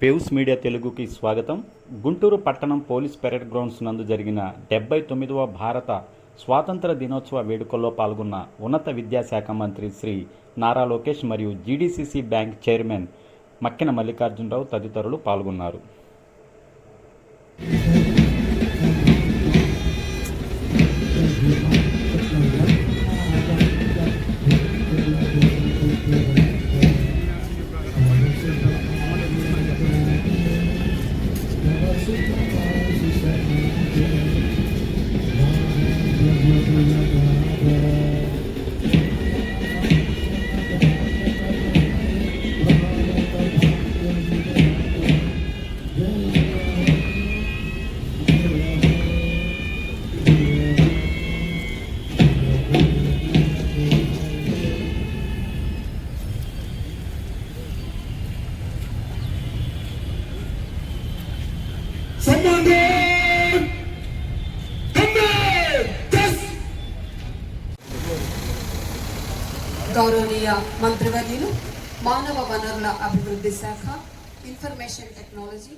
Paves media తెలుగుకి స్వాగతం. గుంటూరు పట్టణం పోలీస్ పెరేడ్ గ్రౌండ్స్ నందు జరిగిన 79వ భారత స్వాతంత్ర దినోత్సవ వేడుకల్లో పాల్గొన్న ఉన్నత విద్యాశాఖ మంత్రి శ్రీ నారా లోకేష్ మరియు GDCC bank chairman Makkina Mallikarjunarao తదితరులు పాల్గొన్నారు. గౌరవనీయ మంత్రివర్యులు మానవ వనరుల అభివృద్ధి శాఖ, ఇన్ఫర్మేషన్ టెక్నాలజీ